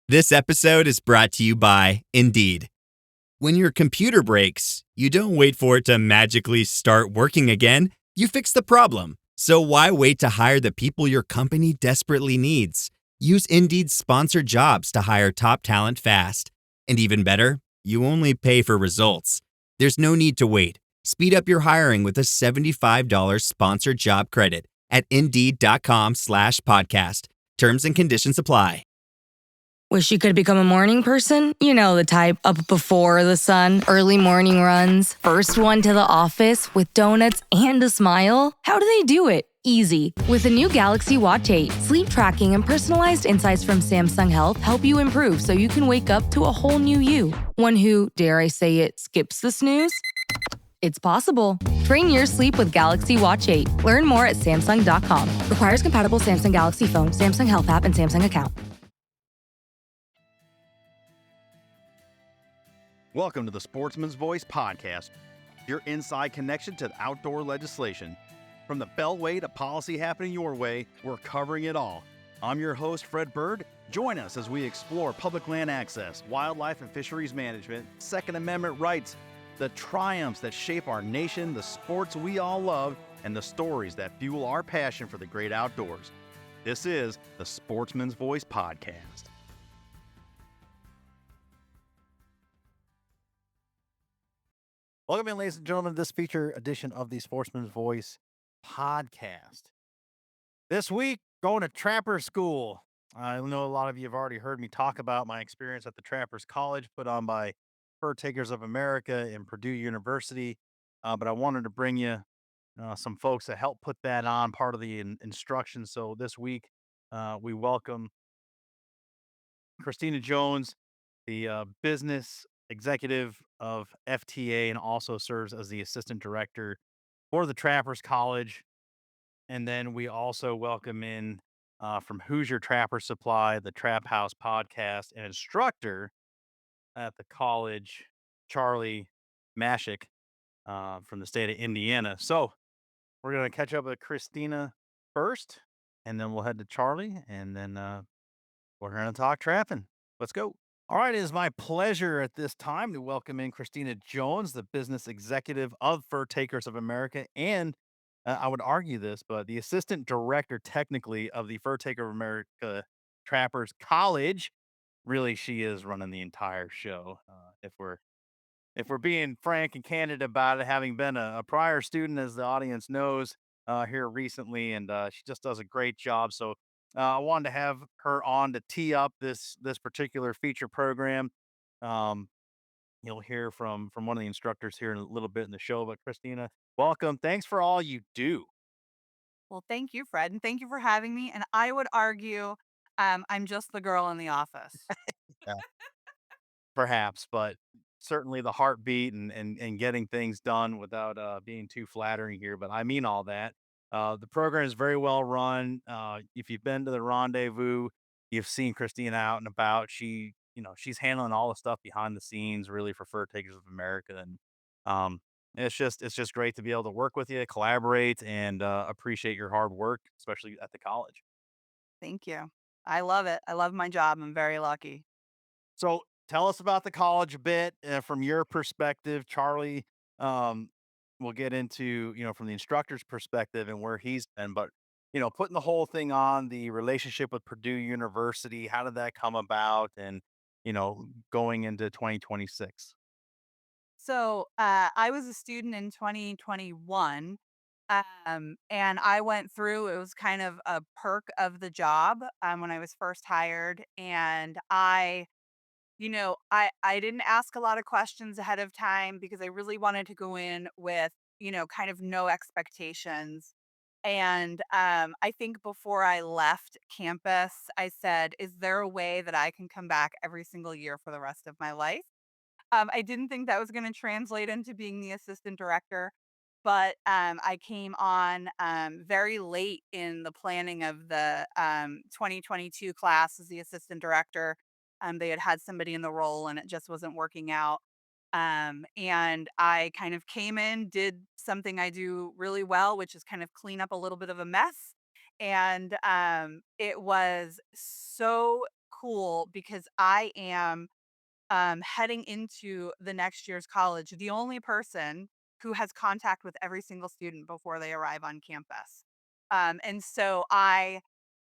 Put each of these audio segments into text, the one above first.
This episode is brought to you by Indeed. When your computer breaks, you don't wait for it to magically start working again. You fix the problem. So why wait to hire the people your company desperately needs? Use Indeed's sponsored jobs to hire top talent fast. And even better, you only pay for results. There's no need to wait. Speed up your hiring with a $75 sponsored job credit at Indeed.com/podcast. Terms and conditions apply. Wish you could become a morning person? You know the type, up before the sun, early morning runs, first one to the office with donuts and a smile. How do they do it? Easy. With the new Galaxy Watch 8, sleep tracking and personalized insights from Samsung Health help you improve so you can wake up to a whole new you. One who, dare I say it, skips the snooze? It's possible. Train your sleep with Galaxy Watch 8. Learn more at Samsung.com. Requires compatible Samsung Galaxy phone, Samsung Health app, and Samsung account. Welcome to the Sportsman's Voice podcast, your inside connection to the outdoor legislation. From the Beltway to policy happening your way, we're covering it all. I'm your host, Fred Bird. Join us as we explore public land access, wildlife and fisheries management, Second Amendment rights, the triumphs that shape our nation, the sports we all love, and the stories that fuel our passion for the great outdoors. This is the Sportsman's Voice podcast. Welcome in, ladies and gentlemen, to this feature edition of the Sportsman's Voice podcast. This week, going to Trapper School. I know a lot of you have already heard me talk about my experience at the Trappers College put on by Fur Takers of America and Purdue University, but I wanted to bring you some folks that help put that on, part of the instruction. So this week, we welcome Cristina Jones, the business executive of FTA, and also serves as the assistant director for the Trappers College. And then we also welcome in from Hoosier Trapping Supply, the Trap House podcast, and instructor at the college, Charlie Masheck from the state of Indiana. So we're going to catch up with Cristina first, and then we'll head to Charlie, and then we're going to talk trapping. Let's go. All right, it is my pleasure at this time to welcome in Cristina Jones, the business executive of Fur Takers of America, and I would argue this, but the assistant director technically of the Fur Taker of America Trappers College. Really, she is running the entire show. If we're being frank and candid about it, having been a prior student, as the audience knows, here recently, and she just does a great job. So I wanted to have her on to tee up this particular feature program. Um, you'll hear from one of the instructors here in a little bit in the show. But Christina, welcome. Thanks for all you do. Well, thank you, Fred, and thank you for having me. And I would argue I'm just the girl in the office. Yeah. Perhaps, but certainly the heartbeat and getting things done without being too flattering here. But I mean all that. The program is very well run. If you've been to the rendezvous, you've seen Christina out and about. She's handling all the stuff behind the scenes, really, for Fur Takers of America, and um, it's just great to be able to work with you, collaborate, and appreciate your hard work, especially at the college. Thank you. I love it. I love my job. I'm very lucky. So tell us about the college a bit from your perspective, Charlie. Um, we'll get into, from the instructor's perspective and where he's been, but, putting the whole thing on the relationship with Purdue University, how did that come about? And, going into 2026. So I was a student in 2021. And I went through, it was kind of a perk of the job when I was first hired. And I didn't ask a lot of questions ahead of time because I really wanted to go in with, kind of no expectations. And I think before I left campus, I said, is there a way that I can come back every single year for the rest of my life? I didn't think that was going to translate into being the assistant director, but I came on very late in the planning of the 2022 class as the assistant director. They had somebody in the role and it just wasn't working out. And I kind of came in, did something I do really well, which is kind of clean up a little bit of a mess. And it was so cool because I am heading into the next year's college, the only person who has contact with every single student before they arrive on campus. And so I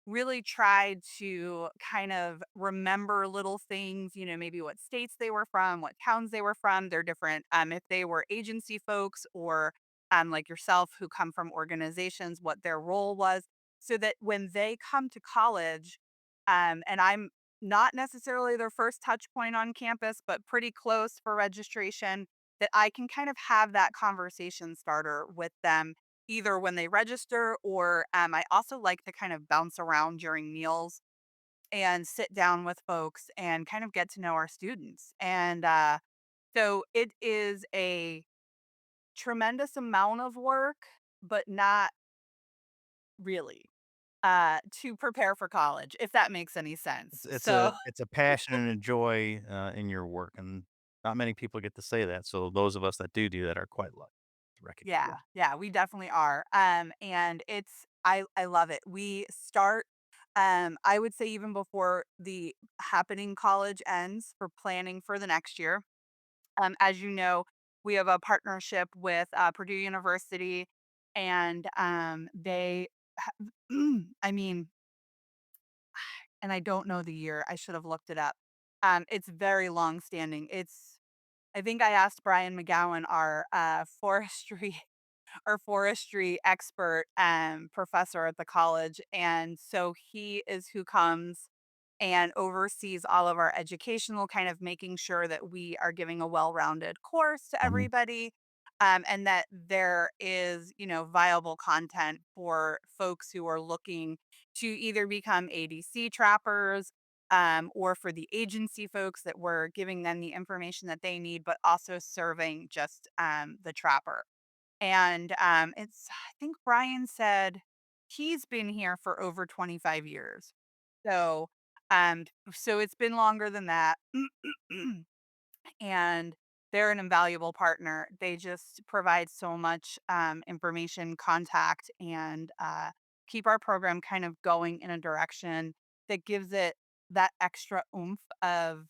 really tried to kind of remember little things, maybe what states they were from, what towns they were from, their different, if they were agency folks or like yourself who come from organizations, what their role was, so that when they come to college, and I'm not necessarily their first touch point on campus, but pretty close for registration, that I can kind of have that conversation starter with them either when they register or I also like to kind of bounce around during meals and sit down with folks and kind of get to know our students. And so it is a tremendous amount of work, but not really to prepare for college, if that makes any sense. So It's a passion and a joy, in your work, and not many people get to say that, so those of us that do that are quite lucky to recognize yeah, yeah, we definitely are. And I love it. We start I would say even before the happening college ends for planning for the next year. As you know, we have a partnership with Purdue University and they I mean, and I don't know the year. I should have looked it up. It's very long standing. I think I asked Brian McGowan, our forestry our forestry expert professor at the college. And so he is who comes and oversees all of our educational, kind of making sure that we are giving a well rounded course to Mhm. everybody. And that there is, viable content for folks who are looking to either become ADC trappers or for the agency folks that we're giving them the information that they need, but also serving just the trapper. And, I think Brian said he's been here for over 25 years. So, so it's been longer than that. And they're an invaluable partner. They just provide so much information, contact, and keep our program kind of going in a direction that gives it that extra oomph of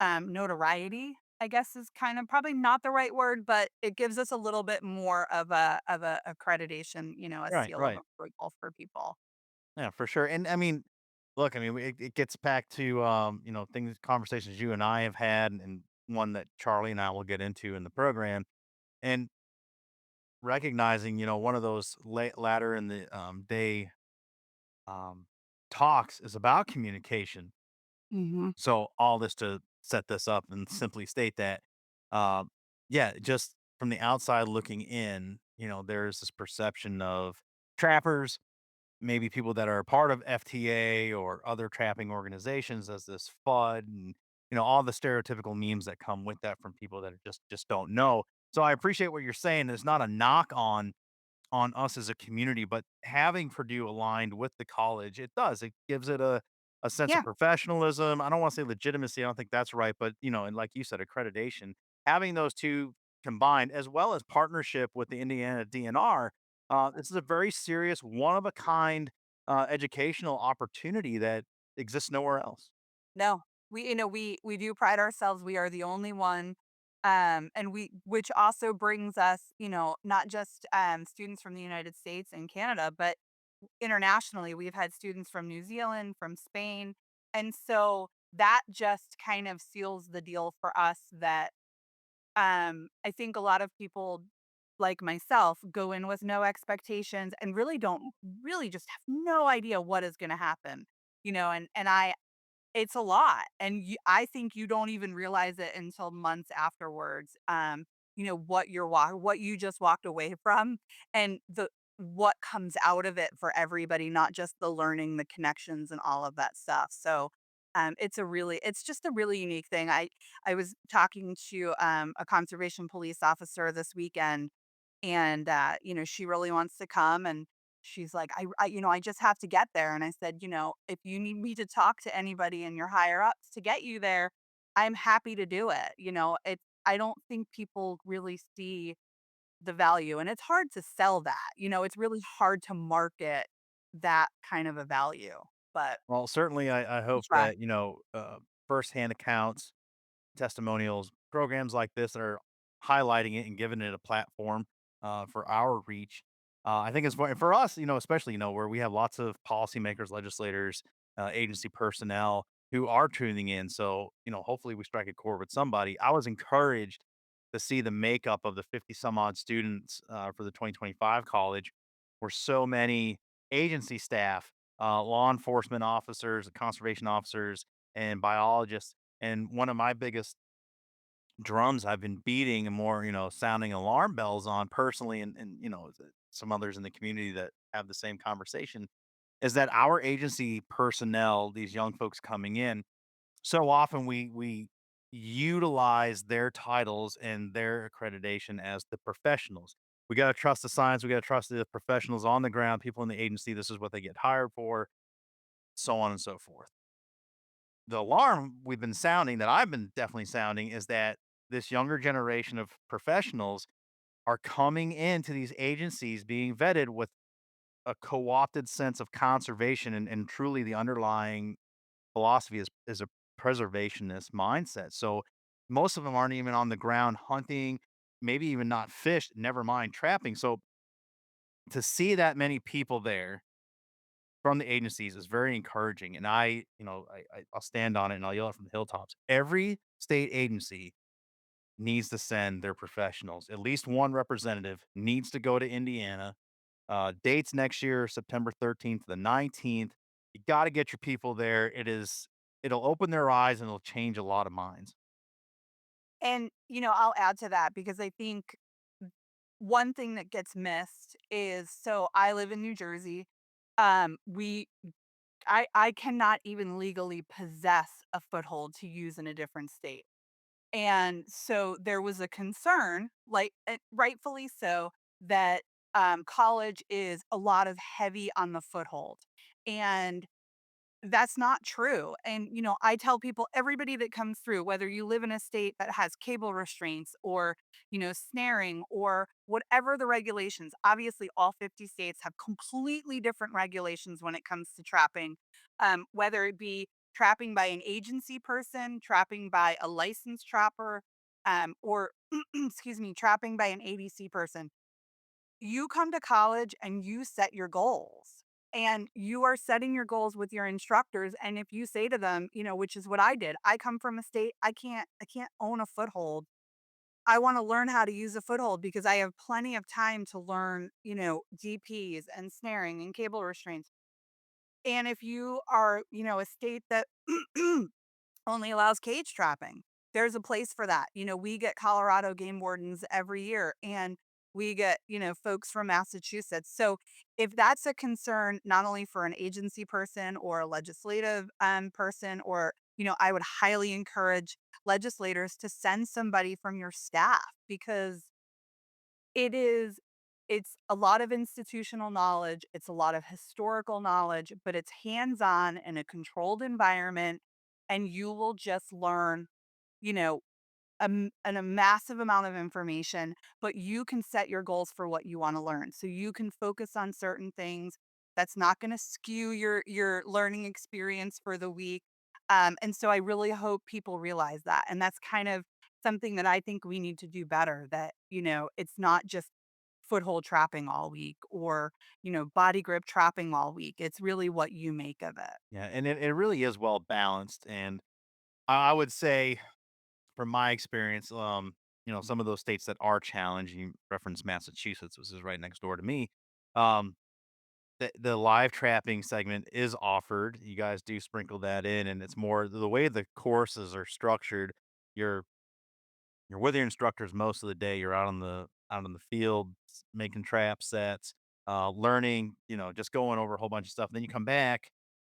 notoriety, I guess is kind of probably not the right word, but it gives us a little bit more of a accreditation, a Right, seal of right. approval for people. Yeah, for sure, and I mean, look, I mean, it gets back to, things conversations you and I have had and one that Charlie and I will get into in the program, and recognizing, one of those latter in the, day, um, talks is about communication. Hmm. So all this to set this up and simply state that, um, yeah, just from the outside looking in, there's this perception of trappers, maybe people that are part of FTA or other trapping organizations as this FUD and, all the stereotypical memes that come with that from people that are just don't know. So I appreciate what you're saying. There's not a knock on us as a community, but having Purdue aligned with the college, it does. It gives it a sense of Yeah. professionalism. I don't want to say legitimacy. I don't think that's right, but and like you said, accreditation. Having those two combined, as well as partnership with the Indiana DNR, this is a very serious, one of a kind educational opportunity that exists nowhere else. No, we do pride ourselves. We are the only one. And which also brings us, not just students from the United States and Canada, but internationally. We've had students from New Zealand, from Spain. And so that just kind of seals the deal for us that I think a lot of people like myself go in with no expectations and really just have no idea what is going to happen. And it's a lot, and I think you don't even realize it until months afterwards, what you just walked away from and the what comes out of it for everybody, not just the learning, the connections, and all of that stuff. So, it's just a really unique thing. I was talking to, a conservation police officer this weekend, and, she really wants to come, and she's like, I just have to get there." And I said, "If you need me to talk to anybody in your higher ups to get you there, I'm happy to do it." I don't think people really see the value, and it's hard to sell that. It's really hard to market that kind of a value. but Well, certainly, I we'll hope try. that, firsthand accounts, testimonials, programs like this that are highlighting it and giving it a platform for our reach. I think it's for us, especially, where we have lots of policymakers, legislators, agency personnel who are tuning in. So, hopefully we strike a chord with somebody. I was encouraged to see the makeup of the 50 some odd students for the 2025 college, where so many agency staff, law enforcement officers, conservation officers, and biologists. And one of my biggest drums I've been beating and more, sounding alarm bells on personally, and some others in the community that have the same conversation, is that our agency personnel, these young folks coming in, so often we utilize their titles and their accreditation as the professionals. We got to trust the science. We got to trust the professionals on the ground, people in the agency. This is what they get hired for, so on and so forth. The alarm we've been sounding, that I've been definitely sounding, is that this younger generation of professionals are coming into these agencies being vetted with a co-opted sense of conservation, and truly the underlying philosophy is a preservationist mindset. So most of them aren't even on the ground hunting, maybe even not fish, never mind trapping. So to see that many people there from the agencies is very encouraging. And I'll stand on it and I'll yell it from the hilltops. Every state agency needs to send their professionals. At least one representative needs to go to Indiana. Dates next year, September 13th to the 19th. You got to get your people there. It'll open their eyes and it'll change a lot of minds. And, I'll add to that because I think one thing that gets missed is, so I live in New Jersey. We I cannot even legally possess a foothold to use in a different state. And so there was a concern, like, rightfully so, that college is a lot of heavy on the foothold. And that's not true. And, I tell people, everybody that comes through, whether you live in a state that has cable restraints or, snaring or whatever the regulations, obviously all 50 states have completely different regulations when it comes to trapping, whether it be trapping by an agency person, trapping by a licensed trapper, or, excuse me, trapping by an ABC person. You come to college and you set your goals, and you are setting your goals with your instructors. And if you say to them, which is what I did, I come from a state, I can't own a foothold. I want to learn how to use a foothold because I have plenty of time to learn, DPs and snaring and cable restraints. And if you are, a state that only allows cage trapping, there's a place for that. We get Colorado game wardens every year, and we get, folks from Massachusetts. So if that's a concern, not only for an agency person or a legislative person, or, I would highly encourage legislators to send somebody from your staff, because it is it's a lot of institutional knowledge, it's a lot of historical knowledge, but it's hands-on in a controlled environment, and you will just learn, you know, a massive amount of information, but you can set your goals for what you wanna learn. So you can focus on certain things. That's not gonna skew your learning experience for the week. And so I really hope people realize that. And that's kind of something that I think we need to do better, that, it's not just foothold trapping all week, or, body grip trapping all week. It's really what you make of it. Yeah, and it really is well balanced. And I would say, from my experience, some of those states that are challenging, you referenced Massachusetts, which is right next door to me. Um, the live trapping segment is offered. You guys do sprinkle that in, and it's more the way the courses are structured. You're you're with your instructors most of the day. You're out on the field making trap sets, learning. Just going over a whole bunch of stuff. Then you come back,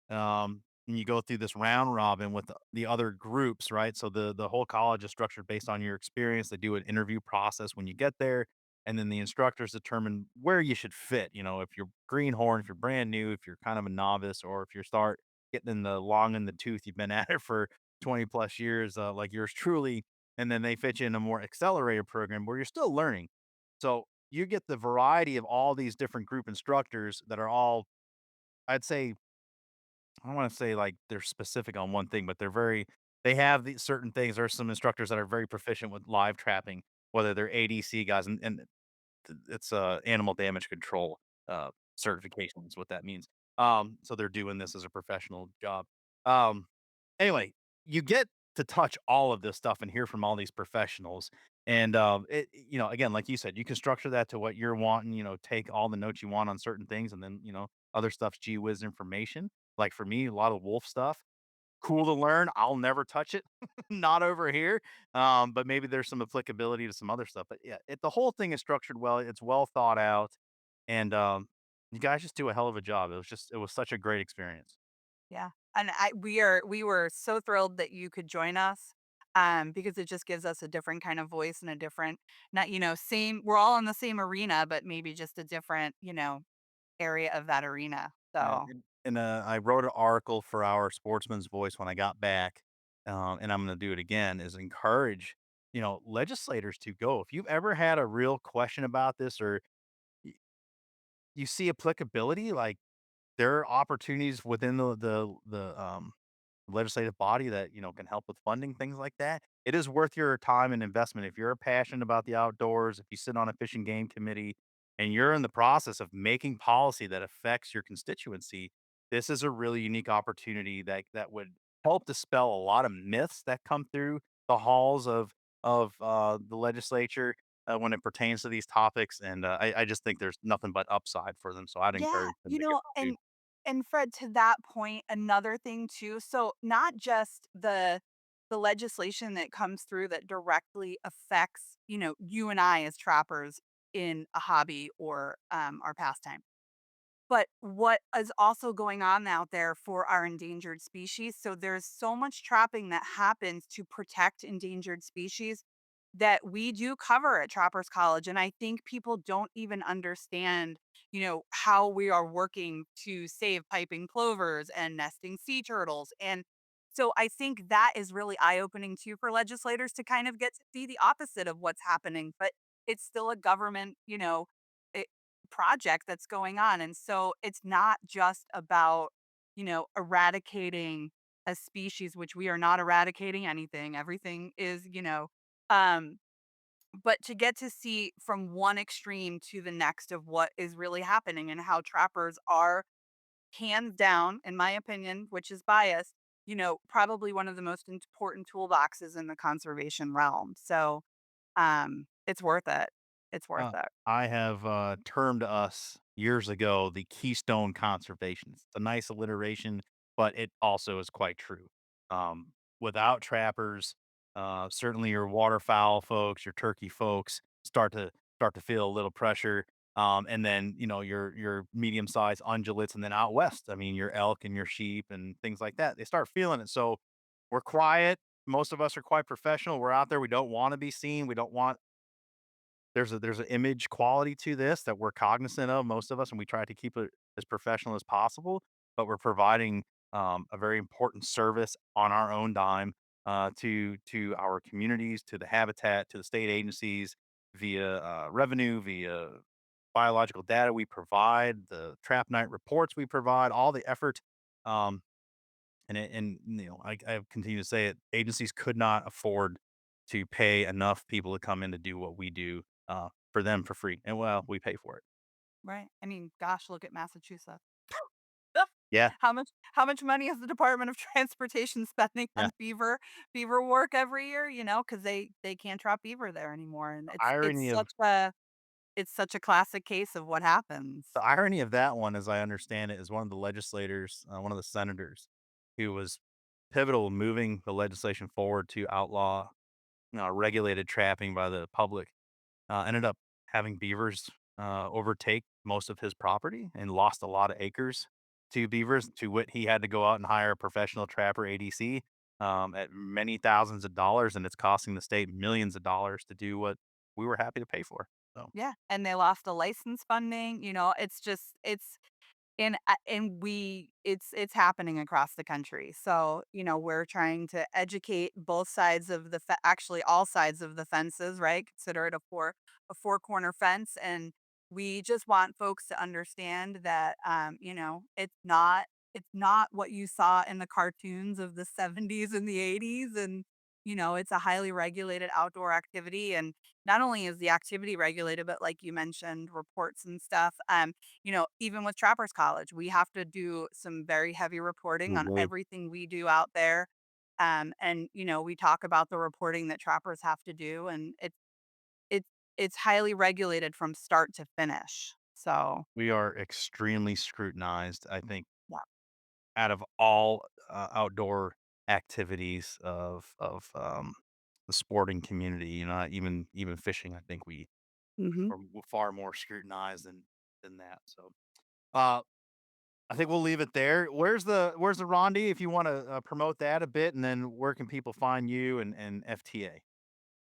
and you go through this round robin with the other groups, right? So the whole college is structured based on your experience. They do an interview process when you get there, and then the instructors determine where you should fit. If you're greenhorn, if you're brand new, if you're kind of a novice, or if you start getting in the long in the tooth, you've been at it for 20 plus years, like yours truly, and then they fit you in a more accelerated program where you're still learning. So you get the variety of all these different group instructors that are all, I'd say, I don't want to say like they're specific on one thing, but they have these certain things. There's some instructors that are very proficient with live trapping, whether they're ADC guys, and it's animal damage control uh, certification is what that means. So they're doing this as a professional job. Um, anyway, you get to touch all of this stuff and hear from all these professionals. And again, like you said, you can structure that to what you're wanting. Take all the notes you want on certain things, and then other stuff's gee whiz information. Like for me, a lot of wolf stuff. Cool to learn. I'll never touch it. Not over here. But maybe there's some applicability to some other stuff. But yeah, the whole thing is structured well. It's well thought out, and you guys just do a hell of a job. It was such a great experience. Yeah. And we were so thrilled that you could join us, because it just gives us a different kind of voice and a different, not, same, we're all in the same arena, but maybe just a different, area of that arena. And So and, I wrote an article for our Sportsman's Voice when I got back, and I'm gonna do it again, is encourage, legislators to go. If you've ever had a real question about this or y you see applicability, like, there are opportunities within the legislative body that, can help with funding, things like that. It is worth your time and investment. If you're passionate about the outdoors, if you sit on a fish and game committee and you're in the process of making policy that affects your constituency, this is a really unique opportunity that would help dispel a lot of myths that come through the halls of the legislature when it pertains to these topics. And I just think there's nothing but upside for them. So I'd yeah, encourage them to go. and Fred, to that point, another thing too, so not just the legislation that comes through that directly affects, you and I as trappers in a hobby or our pastime. But what is also going on out there for our endangered species? So there's so much trapping that happens to protect endangered species that we do cover at Trappers College. And I think people don't even understand, how we are working to save piping plovers and nesting sea turtles. And so I think that is really eye opening too for legislators to kind of get to see the opposite of what's happening. But it's still a government, project that's going on. And so it's not just about, eradicating a species, which we are not eradicating anything. Everything is, um, but to get to see from one extreme to the next of what is really happening and how trappers are hands down, in my opinion, which is biased, probably one of the most important toolboxes in the conservation realm. So it's worth it. It's worth it. I have termed us years ago the Keystone Conservationists. It's a nice alliteration, but it also is quite true. Without trappers, certainly your waterfowl folks, your turkey folks start to feel a little pressure. And then your medium sized ungulates, and then out west, I mean your elk and your sheep and things like that. They start feeling it. So we're quiet. Most of us are quite professional. We're out there. We don't want to be seen. We don't want there's an image quality to this that we're cognizant of, most of us, and we try to keep it as professional as possible, but we're providing, a very important service on our own dime, to our communities, to the habitat, to the state agencies via, revenue, via biological data we provide, the trap night reports we provide, all the effort, um, I continue to say it, agencies could not afford to pay enough people to come in to do what we do, for them for free, and, well, we pay for it. Right. I mean, gosh, look at Massachusetts. Yeah, How much money is the Department of Transportation spending yeah. on beaver work every year, because they can't trap beaver there anymore, and The it's it's irony of such a it's such a classic case of what happens. the irony of that one, as I understand it, is one of the legislators, one of the senators who was pivotal in moving the legislation forward to outlaw, regulated trapping by the public. Ended up having beavers, overtake most of his property and lost a lot of acres to beavers, to wit, he had to go out and hire a professional trapper, ADC, at many thousands of dollars, and it's costing the state millions of dollars to do what we were happy to pay for. So, Yeah, and they lost the license funding, it's just and it's happening across the country. So, we're trying to educate both sides of actually all sides of the fences, right? Consider it a four corner fence, and we just want folks to understand that it's not it's not what you saw in the cartoons of the 70s and the 80s. And, it's a highly regulated outdoor activity. And not only is the activity regulated, but like you mentioned, reports and stuff. Even with Trappers College, we have to do some very heavy reporting on Mhm. everything we do out there. We talk about the reporting that trappers have to do, and it's it's highly regulated from start to finish. So, We are extremely scrutinized, I think, yeah. out of all, outdoor activities of the sporting community, even fishing, I think we Mhm. are far more scrutinized than that, so, uh, I think we'll leave it there. Where's the Rondi if you wanna, promote that a bit, and then where can people find you and FTA?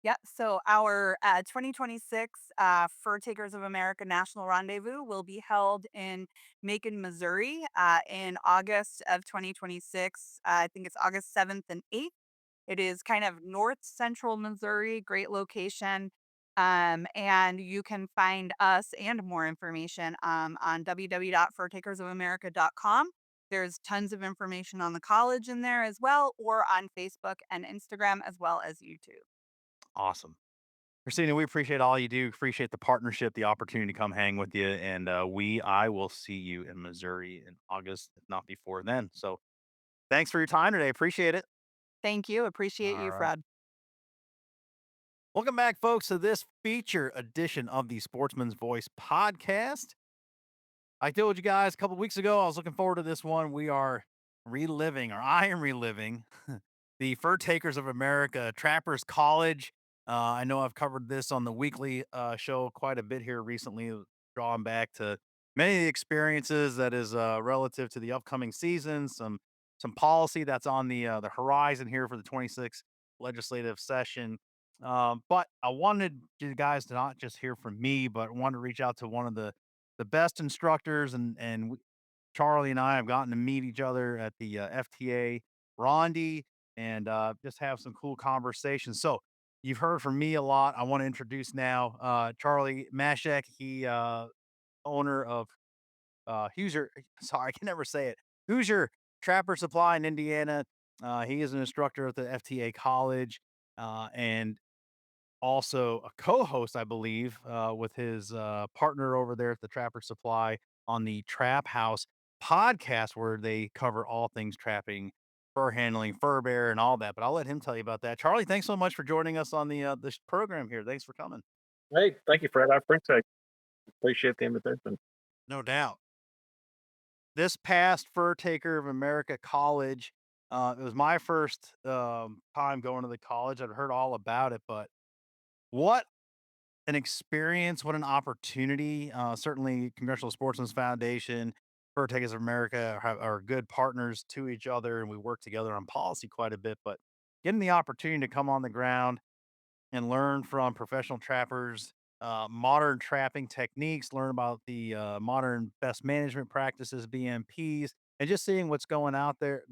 Yeah, so our 2026 Fur Takers of America National Rendezvous will be held in Macon, Missouri in August of 2026. I think it's August 7th and 8th. It is kind of north central Missouri, great location. And you can find us and more information on www.furtakersofamerica.com. There's tons of information on the college in there as well, or on Facebook and Instagram, as well as YouTube. Awesome. Christina, we appreciate all you do, appreciate the partnership, the opportunity to come hang with you, and, I will see you in Missouri in August, if not before then, so, thanks for your time today, appreciate it. Thank you. Appreciate you, Alright. Fred. Welcome back, folks, to this feature edition of the Sportsman's Voice podcast. I told you guys a couple weeks ago I was looking forward to this one. We are reliving, or I am reliving, the Fur Takers of America Trappers College. I know I've covered this on the weekly show quite a bit here recently, drawing back to many of the experiences that is relative to the upcoming season, some policy that's on the horizon here for the 26th legislative session. But I wanted you guys to not just hear from me, but wanted to reach out to one of the best instructors, and Charlie and I have gotten to meet each other at the FTA Rondi, and just have some cool conversations. So you've heard from me a lot. I want to introduce now Charlie Masheck. He owner of Hoosier. Sorry, I can never say it. Hoosier Trapper Supply in Indiana. He is an instructor at the FTA College, and also a co-host, I believe, with his partner over there at the Trapper Supply on the Trap House podcast, where they cover all things trapping, fur handling, fur bear, and all that. But I'll let him tell you about that. Charlie, thanks so much for joining us on the this program here. Thanks for coming. Hey, thank you, Fred. I appreciate the invitation. No doubt. This past Fur Taker of America College, it was my first time going to the college. I'd heard all about it, but what an experience, what an opportunity. Certainly, Congressional Sportsmen's Foundation, Fur Takers of America are good partners to each other, and we work together on policy quite a bit. But getting the opportunity to come on the ground and learn from professional trappers, modern trapping techniques, learn about the modern best management practices, BMPs, and just seeing what's going on out there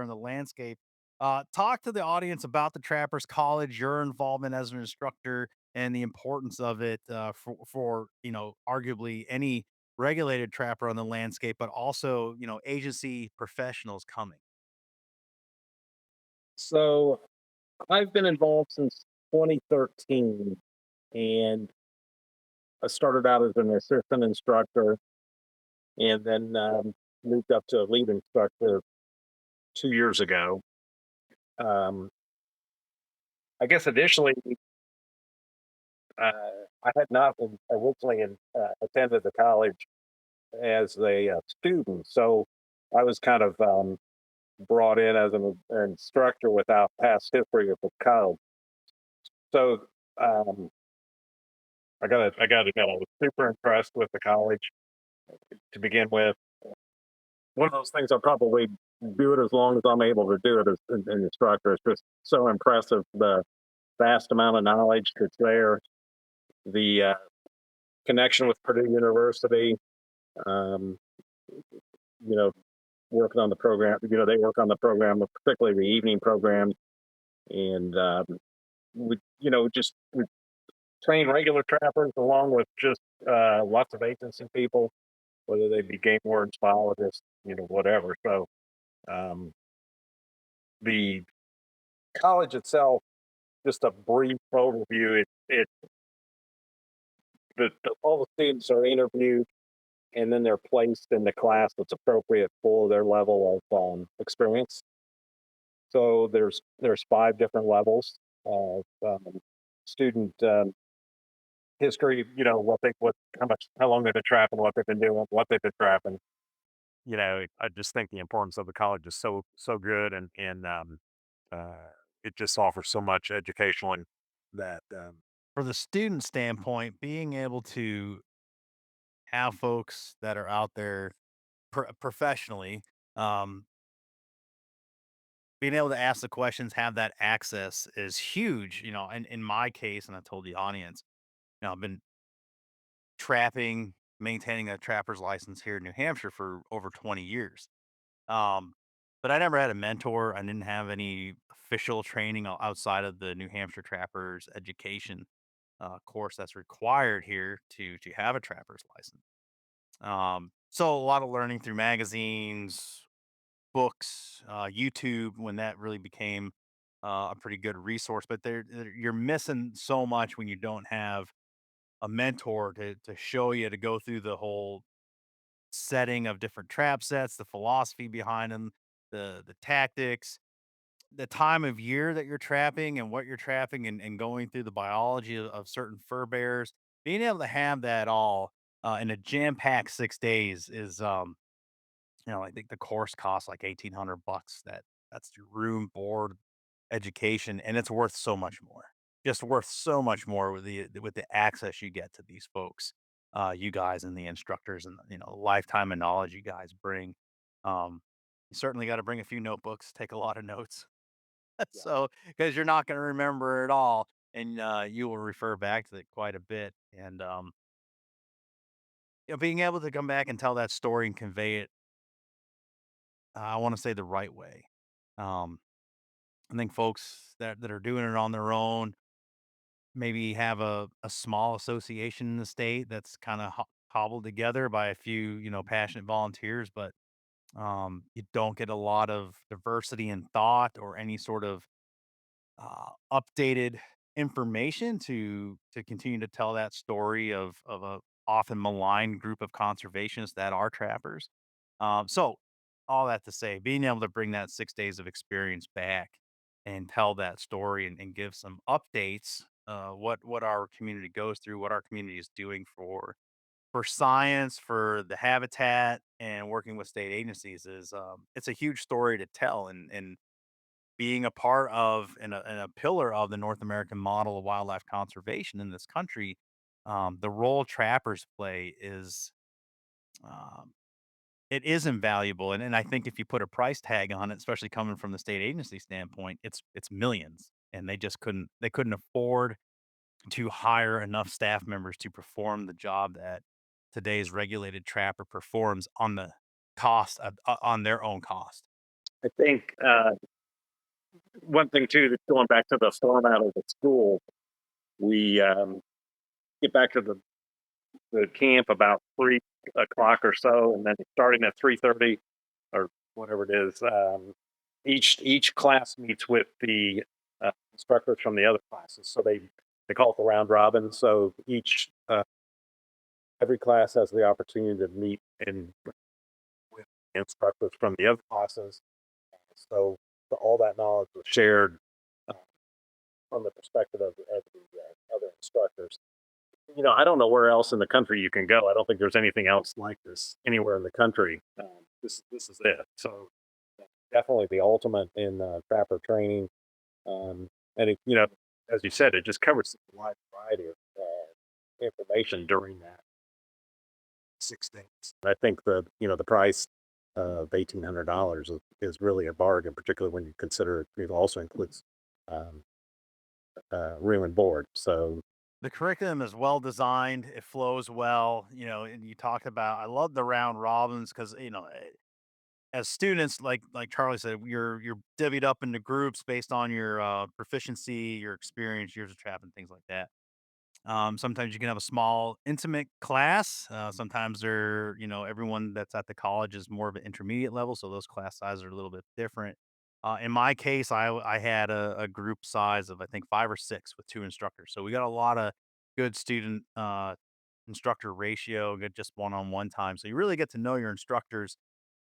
in the landscape. Talk to the audience about the Trappers College, your involvement as an instructor, and the importance of it for arguably any regulated trapper on the landscape, but also agency professionals coming. So I've been involved since 2013, and I started out as an assistant instructor, and then moved up to a lead instructor 2 years ago. Um, I guess initially uh, I had not originally attended the college as a student, so I was kind of brought in as an instructor without past history of the college. So um, I got to admit, I was super impressed with the college to begin with. One of those things I'll probably do it as long as I'm able to do it as an instructor. It's just so impressive, the vast amount of knowledge that's there, the connection with Purdue University, um, you know, working on the program. They work on the program, particularly the evening program, and we train regular trappers along with just lots of agency people. whether they be game wardens, biologists, whatever. So um, the college itself, just a brief overview. All the students are interviewed, and then they're placed in the class that's appropriate for their level of experience. So there's 5 different levels of student history. How long they've been trapping, what they've been doing, what they've been trapping. I just think the importance of the college is so good, and uh, it just offers so much educationally that For the student standpoint, being able to have folks that are out there professionally, um, being able to ask the questions, have that access is huge. And in my case, and I told the audience, I've been trapping, maintaining a trapper's license here in New Hampshire for over 20 years. Um, but I never had a mentor. I didn't have any official training outside of the New Hampshire Trappers Education course that's required here to have a trapper's license. So a lot of learning through magazines, books, YouTube, when that really became a pretty good resource. But you're missing so much when you don't have a mentor to show you, to go through the whole setting of different trap sets, the philosophy behind them, the tactics, the time of year that you're trapping and what you're trapping, and going through the biology of certain fur bearers. Being able to have that all in a jam-packed 6 days is I think the course costs like $1,800. That's your room, board, education, and it's worth so much more. Just worth so much more with the access you get to these folks, you guys and the instructors, and lifetime of knowledge you guys bring. Um, you certainly got to bring a few notebooks, take a lot of notes, Yeah. so because you're not going to remember it all, and you will refer back to it quite a bit. And being able to come back and tell that story and convey it, I want to say the right way. Um, I think folks that are doing it on their own maybe have a small association in the state that's kind of hobbled together by a few, passionate volunteers, but you don't get a lot of diversity in thought or any sort of updated information to continue to tell that story of a often maligned group of conservationists that are trappers. So all that to say, being able to bring that 6 days of experience back and tell that story, and give some updates, what our community goes through, what our community is doing for science, for the habitat, and working with state agencies is it's a huge story to tell, and being a part of and a pillar of the North American model of wildlife conservation in this country. The role trappers play is um, it is invaluable, and I think if you put a price tag on it, especially coming from the state agency standpoint, it's millions, and they couldn't afford to hire enough staff members to perform the job that today's regulated trapper performs on the cost on their own cost. I think one thing too, that's going back to the format of the school, we get back to the camp about 3 o'clock or so, and then starting at 3:30 or whatever it is. Each class meets with the instructors from the other classes, so they call it the round robin. So every class has the opportunity to meet and with instructors from the other classes. So all that knowledge was shared uh, from the perspective of the other instructors. I don't know where else in the country you can go. I don't think there's anything else like this anywhere in the country. This is it. So definitely the ultimate in trapper training. And as you said, it just covers a wide variety of information during that 6 days. I think the price of $1,800 is really a bargain, particularly when you consider it also includes um, room and board. So The curriculum is well designed, it flows well, and you talked about, I love the round robins because, as students, like Charlie said, you're divvied up into groups based on your proficiency, your experience, years of trapping, things like that. Sometimes you can have a small, intimate class. Sometimes they're, everyone that's at the college is more of an intermediate level, so those class sizes are a little bit different. In my case, I had a group size of I think 5 or 6 with 2 instructors, so we got a lot of good student instructor ratio, good just one-on-one time. So you really get to know your instructors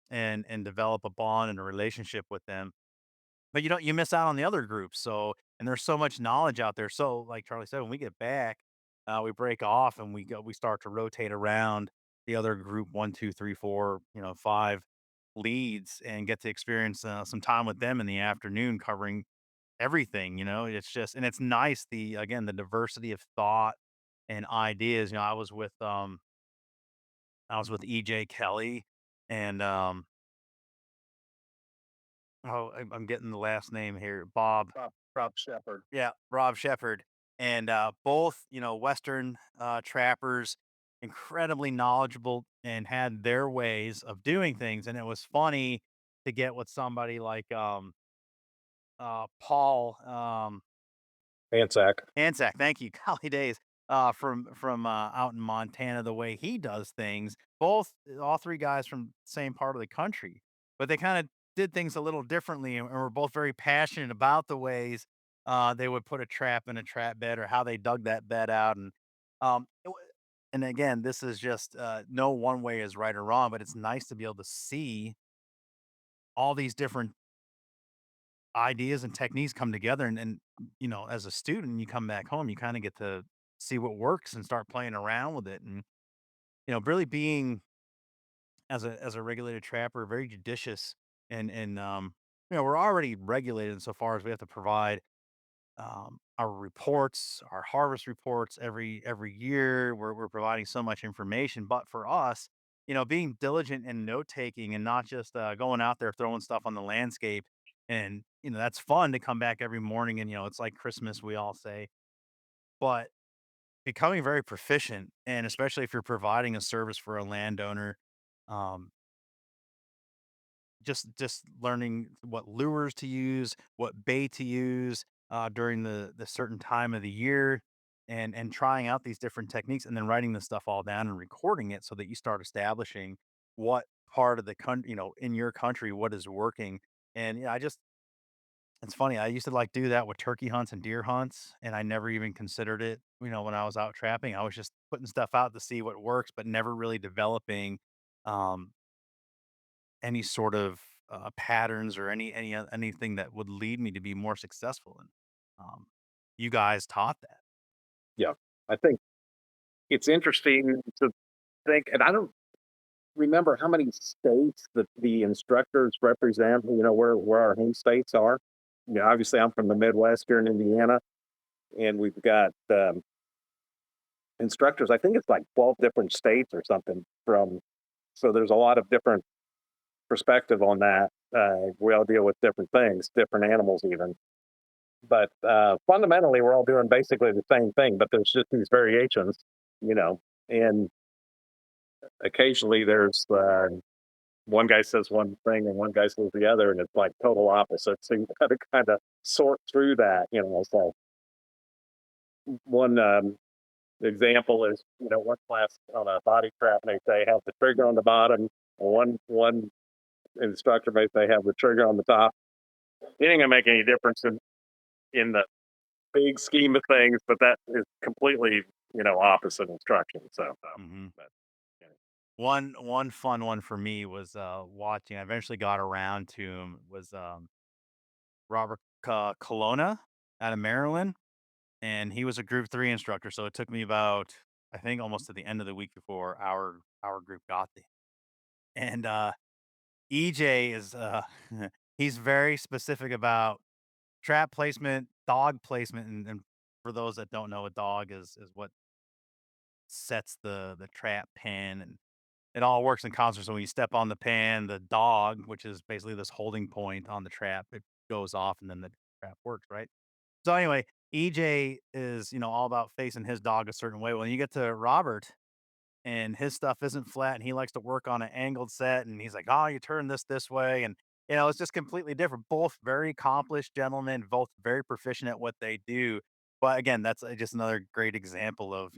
and develop a bond and a relationship with them. But you miss out on the other groups, so and there's so much knowledge out there. So, like Charlie said, when we get back, we break off and we start to rotate around the other group 1, 2, 3, 4, 5 leads and get to experience some time with them in the afternoon covering everything. It's just and it's nice the diversity of thought and ideas. I was with EJ Kelly and I'm getting the last name here, Bob. Rob Shepard. Yeah, Rob Shepard, and, both, Western, trappers, incredibly knowledgeable and had their ways of doing things, and it was funny to get with somebody like, Paul, Anzac. Anzac, thank you, golly days, from out in Montana, the way he does things, all 3 guys from the same part of the country, but they kinda did things a little differently and were both very passionate about the ways, they would put a trap in a trap bed or how they dug that bed out, it wa and again, this is just, no one way is right or wrong, but it's nice to be able to see all these different ideas and techniques come together and as a student, you come back home, you kinda get to see what works and start playing around with it and, really being as a regulated trapper, very judicious and we're already regulated insofar as we have to provide our reports, our harvest reports every year. We're providing so much information, but for us, being diligent and note taking and not just going out there throwing stuff on the landscape, and that's fun to come back every morning and it's like Christmas, we all say, but becoming very proficient, and especially if you're providing a service for a landowner, um, just learning what lures to use, what bait to use, during the certain time of the year, and trying out these different techniques, and then writing this stuff all down and recording it so that you start establishing what part of the country, in your country, what is working. And it's funny. I used to like do that with turkey hunts and deer hunts, and I never even considered it. When I was out trapping, I was just putting stuff out to see what works, but never really developing um, any sort of, patterns or anything that would lead me to be more successful, and, you guys taught that. Yeah. I think it's interesting to think, and I don't remember how many states that the instructors represent, where our home states are. Obviously, I'm from the Midwest here in Indiana, and we've got instructors. I think it's like 12 different states or something so there's a lot of different perspective on that. We all deal with different things, different animals even. But fundamentally, we're all doing basically the same thing, but there's just these variations, you know. And occasionally there's one guy says one thing and one guy says the other, and it's like total opposite. So you got to kind of sort through that. So one example is, one class on a body trap, and they have the trigger on the bottom, and one instructor may say have the trigger on the top. It ain't gonna make any difference in the big scheme of things, but that is completely, opposite instruction. So, Mhm. but yeah. One fun one for me was, watching I eventually got around to him, was, Robert Colonna out of Maryland, and he was a Group 3 instructor, so it took me about, I think, almost to the end of the week before our group got there, and, EJ is, he's very specific about trap placement, dog placement, and for those that don't know, a dog is what sets the trap pin, and it all works in concert. So when you step on the pan, the dog, which is basically this holding point on the trap, it goes off and then the trap works, right? So anyway, EJ is, all about facing his dog a certain way. When you get to Robert and his stuff isn't flat and he likes to work on an angled set and he's like, "Oh, you turn this way." And it's just completely different. Both very accomplished gentlemen, both very proficient at what they do. But again, that's just another great example of,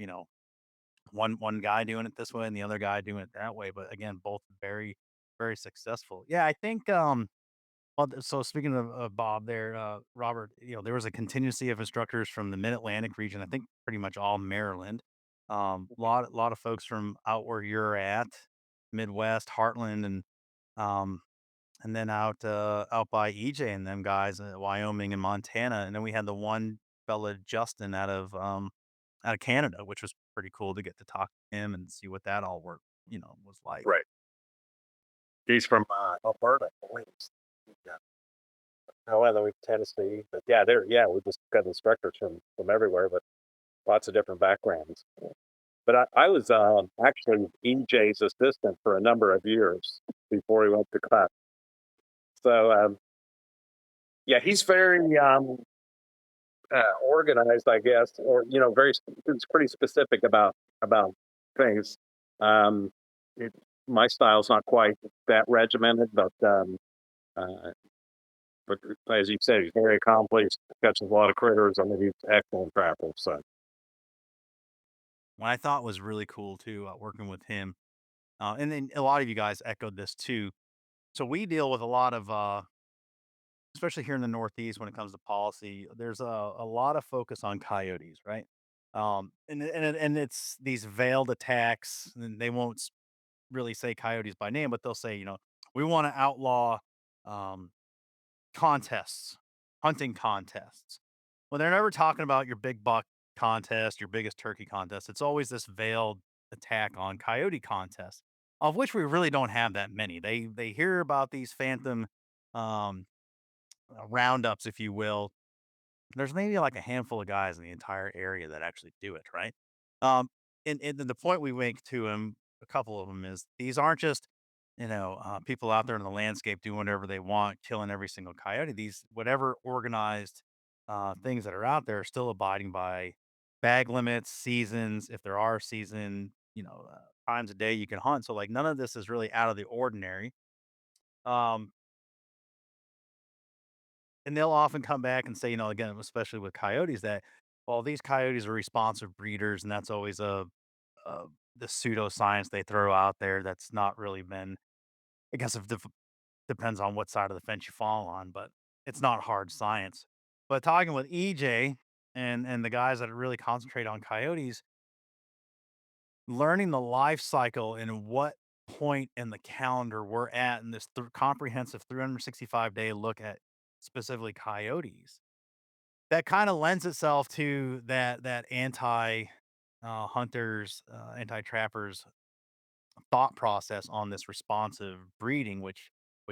one guy doing it this way and the other guy doing it that way. But again, both very, very successful. Yeah, I think well, so speaking of Bob there, Robert, there was a contingency of instructors from the Mid Atlantic region. I think pretty much all Maryland. Lot of folks from out where you're at, Midwest, Heartland, um, and then out by EJ and them guys, Wyoming and Montana. And then we had the one fella Justin out of Canada, which was pretty cool to get to talk to him and see what that all work was like. Right. He's from Alberta, I believe. Yeah. Oh, and then we Tennessee, but we just got instructors from everywhere, but lots of different backgrounds. But I was actually EJ's assistant for a number of years before he went to class. So yeah, he's very organized, I guess, or very. It's pretty specific about things. Um, it, my style's not quite that regimented, uh, but as you said, he's very accomplished, catches a lot of critters. I mean, he's excellent trapper. So What I thought was really cool too, working with him, and then a lot of you guys echoed this too. So we deal with a lot of, especially here in the Northeast, when it comes to policy. There's a lot of focus on coyotes, right? And it's these veiled attacks, and they won't really say coyotes by name, but they'll say, we want to outlaw um, contests, hunting contests. Well, they're never talking about your big buck contest, your biggest turkey contest. It's always this veiled attack on coyote contests, of which we really don't have that many. They hear about these phantom um, roundups, if you will. There's maybe like a handful of guys in the entire area that actually do it, right? Um, and the point we make to him, a couple of them, is these aren't just people out there in the landscape doing whatever they want, killing every single coyote. These whatever organized things that are out there are still abiding by bag limits, seasons, if there are season, times a day you can hunt. So like none of this is really out of the ordinary. Um, And they'll often come back and say, again, especially with coyotes, that, well, these coyotes are responsive breeders, and that's always a the pseudoscience they throw out there that's not really been, I guess, if depends on what side of the fence you fall on, but it's not hard science. But talking with EJ and the guys that really concentrate on coyotes, learning the life cycle and what point in the calendar we're at in this comprehensive 365-day look at specifically coyotes, that kinda lends itself to that anti, hunters, anti-trappers thought process on this responsive breeding, which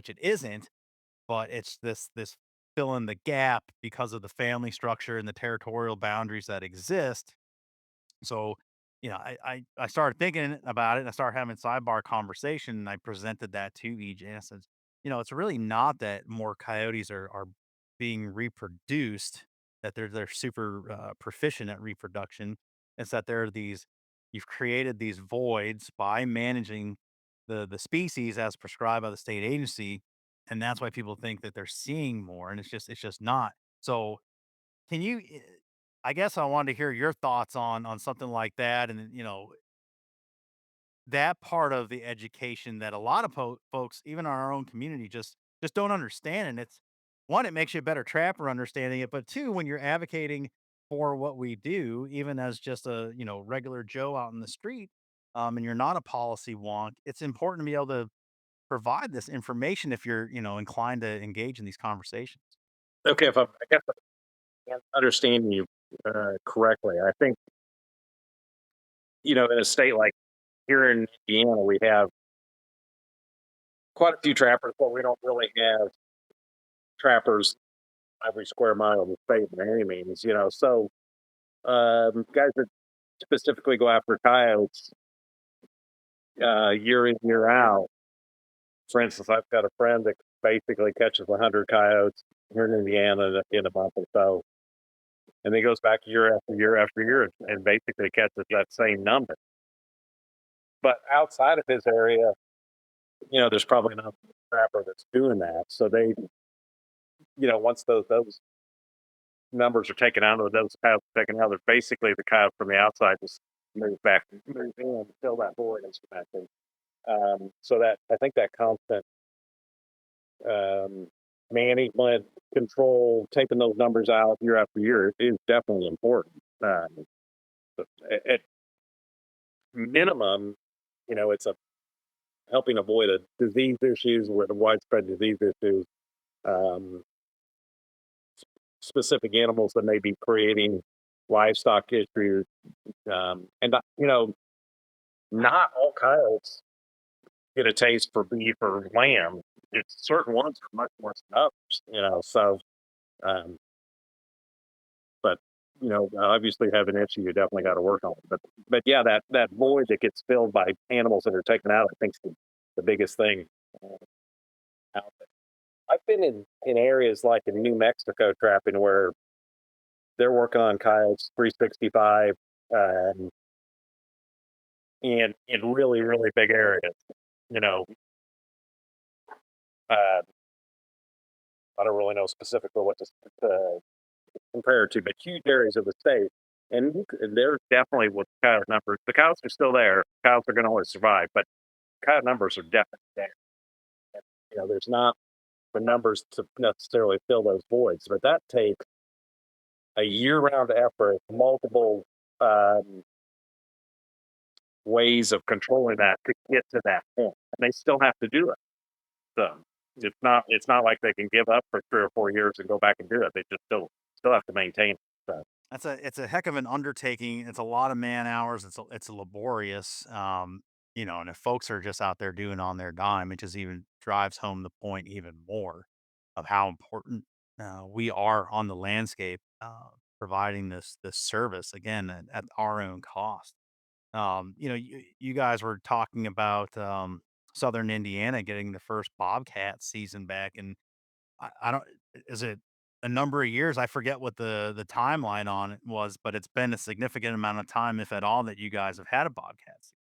it isn't, but it's this fill in the gap because of the family structure and the territorial boundaries that exist. So, I started thinking about it, and I started having sidebar conversation, and I presented that to EJ, and I said, "It's really not that more coyotes are being reproduced, that they're super, proficient at reproduction. It's that there are these you've created these voids by managing the species as prescribed by the state agency, and that's why people think that they're seeing more, and it's just not." So can you I guess I wanted to hear your thoughts on something like that, and then, that part of the education that a lot of folks, even in our own community, just don't understand, and it's one, it makes you a better trapper understanding it, but two, when you're advocating for what we do, even as just a, regular Joe out in the street, and you're not a policy wonk, it's important to be able to provide this information if you're, inclined to engage in these conversations. okay, if I guess I'm understanding you correctly, I think in a state like here in Indiana, we have quite a few trappers, but we don't really have trappers every square mile of the state by any means. So guys that specifically go after coyotes year in year out. For instance, I've got a friend that basically catches 100 coyotes here in Indiana in a month or so, and he goes back year after year after year and basically catches that same number. But outside of his area, there's probably not a trapper that's doing that. So they, once those numbers are taken out or those coyotes are taken out, they're basically the coyote from the outside just move in, and fill that void instrumentally. So that I think that constant um, management, control, taking those numbers out year after year is definitely important. But at minimum, it's a helping avoid a disease issues with widespread disease issues, um, specific animals that may be creating livestock issues, and not all coyotes get a taste for beef or lamb. It's certain ones are much worse than others, So, um, but obviously, have an issue you definitely got to work on. But yeah, that void that gets filled by animals that are taken out, I think, is the biggest thing uh, out there. I've been in areas like in New Mexico trapping where they're working on coyotes 365 um, in really really big areas. You know, uh, I don't really know specifically what to compare it to, but huge areas of the state. And there's definitely with coyote numbers. The coyotes are still there. Coyotes are going to always survive, but coyote numbers are definitely there. And, there's not the numbers to necessarily fill those voids, but that takes a year-round effort, multiple um, ways of controlling that to get to that point, and they still have to do it. So it's not like they can give up for 3 or 4 years and go back and do it. They just still have to maintain it. So. It's a heck of an undertaking. It's a lot of man hours. It's laborious. And if folks are just out there doing on their dime, it just even drives home the point even more of how important we are on the landscape, providing this service again at our own cost. You guys were talking about Southern Indiana getting the first bobcat season back, and I don't is it a number of years? I forget what the timeline on it was, but it's been a significant amount of time, if at all, that you guys have had a bobcat season.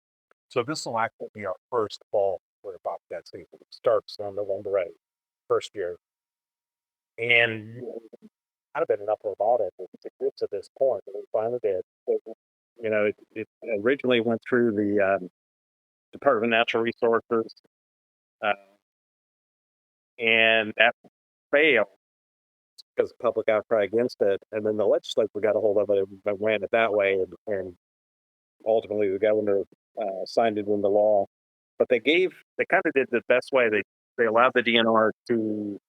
So this will actually be our first fall for bobcat season. It starts on November 8th, first year, and kind of been an uphill battle to get to this point, and we finally did. It originally went through the Department of Natural Resources, uh, and that failed because of public outcry against it. And then the legislature got a hold of it and ran it that way, and ultimately the governor signed it into law. But they kind of did the best way. They allowed the DNR to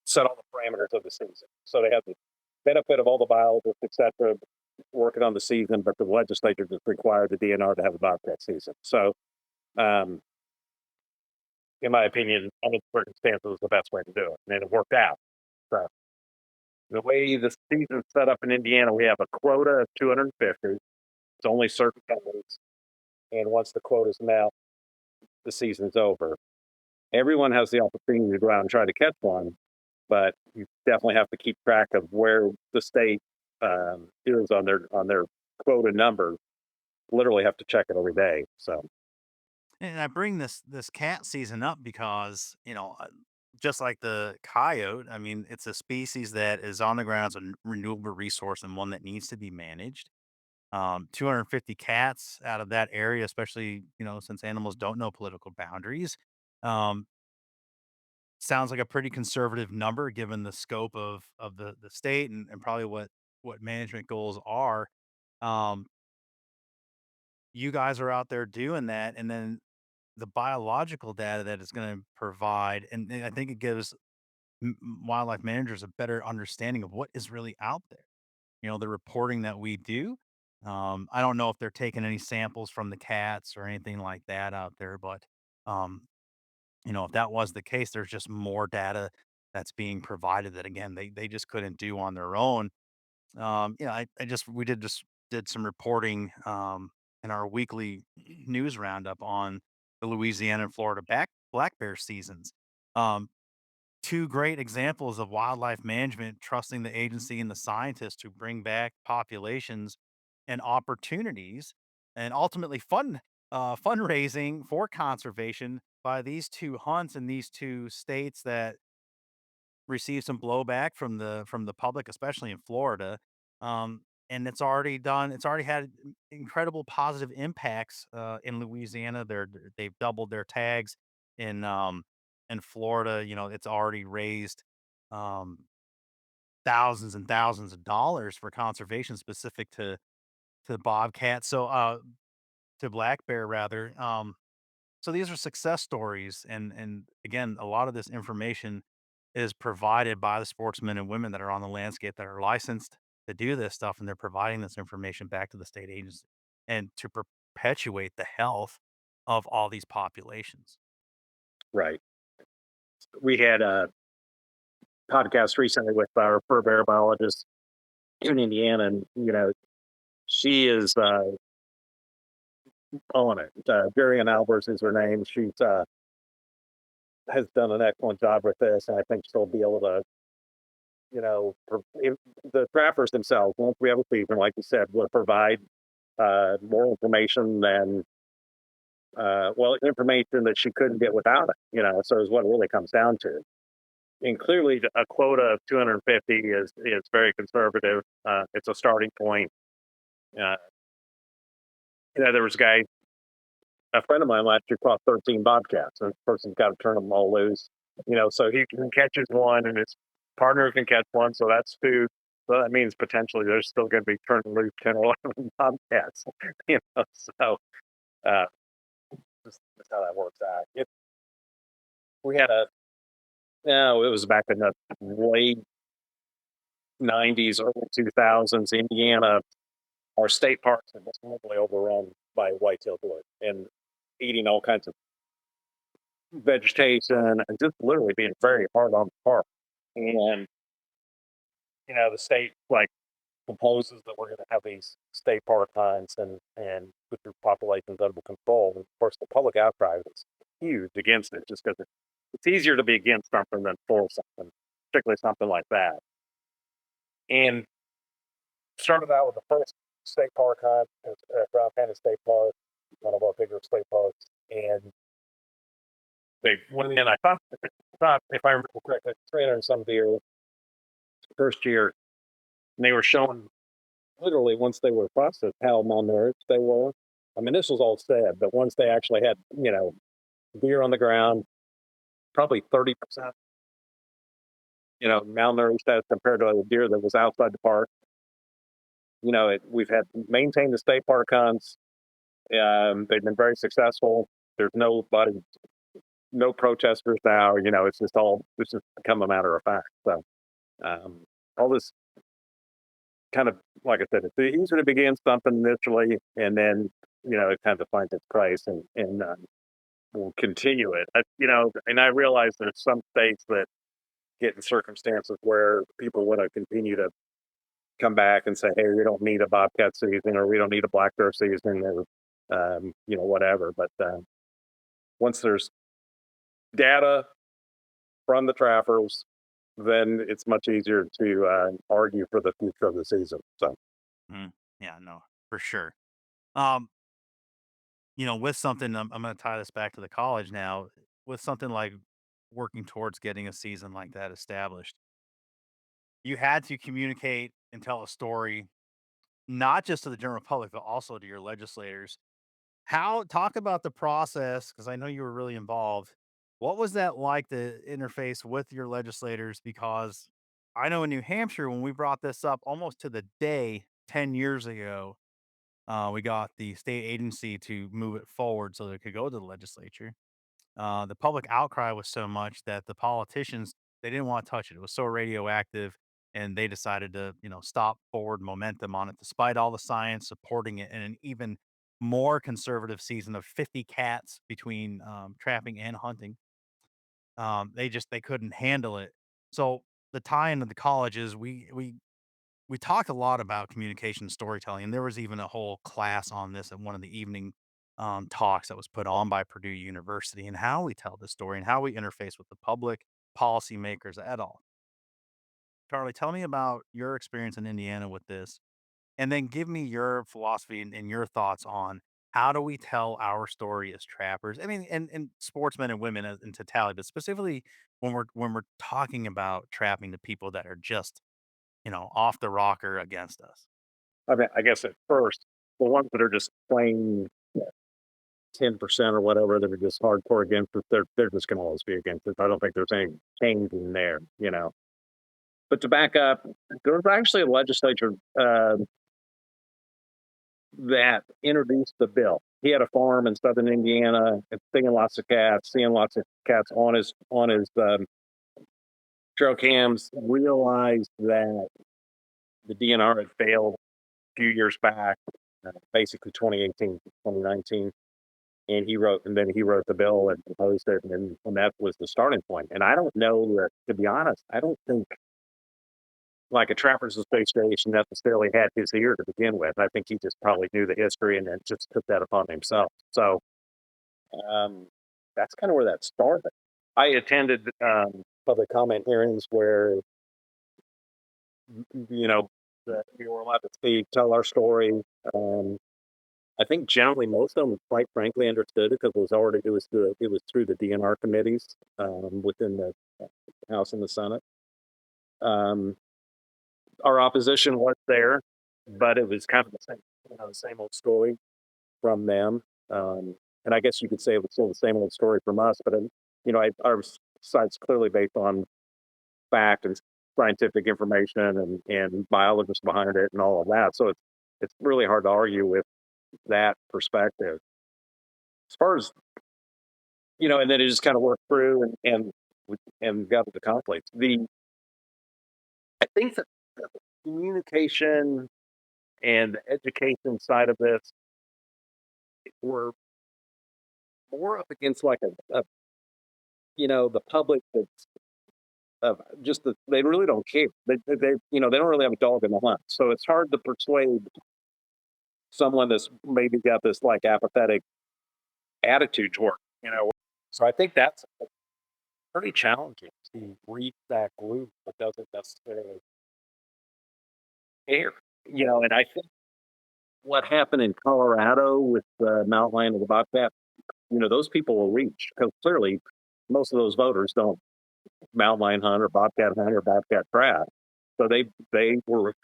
set all the parameters of the season. So they had the benefit of all the biologists, et cetera, working on the season, but the legislature just required the DNR to have a bobcat season. So, um, in my opinion, under the circumstances, was the best way to do it, and it worked out. So, the way the season's set up in Indiana, we have a quota of 250. It's only certain counties, and once the quota's met, the season's over. Everyone has the opportunity to go out and try to catch one, but you definitely have to keep track of where the state is on their quota number. Literally have to check it every day. So And I bring this cat season up because just like the coyote, I mean, it's a species that is on the ground as a renewable resource and one that needs to be managed. 250 cats out of that area, especially since animals don't know political boundaries. Um, Sounds like a pretty conservative number given the scope of the state and probably what management goals are. Um, you guys are out there doing that, and then the biological data that it's going to provide, and I think it gives wildlife managers a better understanding of what is really out there. The reporting that we do. I don't know if they're taking any samples from the cats or anything like that out there, but um, if that was the case, there's just more data that's being provided that again they just couldn't do on their own. I just we did some reporting in our weekly news roundup on the Louisiana and Florida black bear seasons. Um, Two great examples of wildlife management trusting the agency and the scientists to bring back populations and opportunities and ultimately fundraising for conservation by these two hunts in these two states that received some blowback from the public, especially in Florida. And it's already had incredible positive impacts in Louisiana. They've doubled their tags in in Florida. You know, it's already raised um thousands and thousands of dollars for conservation specific to bobcat. So to black bear rather. So these are success stories, and again, a lot of this information is provided by the sportsmen and women that are on the landscape that are licensed to do this stuff, and they're providing this information back to the state agency and to perpetuate the health of all these populations. Right. We had a podcast recently with our fur bear biologist in Indiana, and she is on it. Darian Albers is her name. She's has done an excellent job with this, and I think she'll be able to, if the trappers themselves won't be able to, even like you said, will provide more information than information that she couldn't get without it. So is what it really comes down to. And clearly, a quota of 250 is very conservative. It's a starting point. Uh, there was a friend of mine last year caught 13 bobcats, and the person's got to turn them all loose. So he can catches one, and his partner can catch one, so that's two. So that means potentially there's still going to be turning loose 10 or 11 bobcats. So uh, that's how that works out. We had a no, it was back in the late 90s, early 2000s, Indiana. Our state parks are just totally overrun by white-tailed deer and eating all kinds of vegetation and just literally being very hard on the park. And the state like proposes that we're going to have these state park hunts and put their populations under control. And of course, the public outcry is huge against it, just because it's easier to be against something than for something, particularly something like that. And started out with the first state park hunt at Brown County State Park, one of our bigger state parks, and they went in. I thought if I remember correctly, 300 and some deer first year, and they were showing literally once they were processed how malnourished they were. I mean, this was all said, but once they actually had deer on the ground, probably 30% malnourished as compared to the deer that was outside the park. We've had maintained the state park hunts. They've been very successful. There's no protesters now. It's just become a matter of fact. So all this kind of, like I said, it's easier to begin something initially, and then it kind of finds its price and will continue it. And I realize there's some states that get in circumstances where people want to continue to come back and say, hey, we don't need a bobcat season, or we don't need a black bear season, or whatever. But once there's data from the trappers, then it's much easier to argue for the future of the season. So, Mm, yeah, no, for sure. Um, with something, I'm going to tie this back to the college now. With something like working towards getting a season like that established, you had to communicate and tell a story, not just to the general public, but also to your legislators. How talk about the process, because I know you were really involved. What was that like to interface with your legislators? Because I know in New Hampshire, when we brought this up almost to the day 10 years ago, we got the state agency to move it forward so that it could go to the legislature. The public outcry was so much that the politicians, they didn't want to touch it. It was so radioactive, and they decided to, stop forward momentum on it, despite all the science supporting it, and an even more conservative season of 50 cats between trapping and hunting. They couldn't handle it. So the tie into the colleges, we talked a lot about communication and storytelling, and there was even a whole class on this at one of the evening talks that was put on by Purdue University, and how we tell the story and how we interface with the public, policymakers, at all. Charlie, tell me about your experience in Indiana with this, and then give me your philosophy and your thoughts on how do we tell our story as trappers? I mean, and sportsmen and women in totality, but specifically when we're talking about trapping the people that are just, off the rocker against us. I mean, I guess at first, the ones that are just plain 10% or whatever that are just hardcore against it, they're just gonna always be against it. I don't think there's any change in there, you know? But to back up, there was actually a legislature, that introduced the bill. He had a farm in Southern Indiana and seeing lots of cats on his, trail cams, realized that the DNR had failed a few years back, basically 2018, 2019. And then he wrote the bill and proposed it, and that was the starting point. And I don't know that, to be honest, I don't think like a Trappers Association necessarily had his ear to begin with. I think he just probably knew the history and then just took that upon himself. So um, that's kind of where that started. I attended public comment hearings where you know we were allowed to speak, tell our story. Um, I think generally most of them, quite frankly, understood it because it was through the DNR committees within the House and the Senate. Um, our opposition was there, but it was kind of the same old story from them. Um, and I guess you could say it was still the same old story from us, but our side's clearly based on fact and scientific information and biologists behind it and all of that. So it's really hard to argue with that perspective. As far as and then it just kind of worked through and got to the conflict. I think that the communication and the education side of this were more up against like the public that's just that they really don't care. They don't really have a dog in the hunt. So it's hard to persuade someone that's maybe got this like apathetic attitude toward, you know. So I think that's pretty challenging to reach that group that doesn't necessarily care, and I think what happened in Colorado with the mountain lion and the bobcat, those people will reach because clearly most of those voters don't mountain lion hunt or bobcat trap. So they were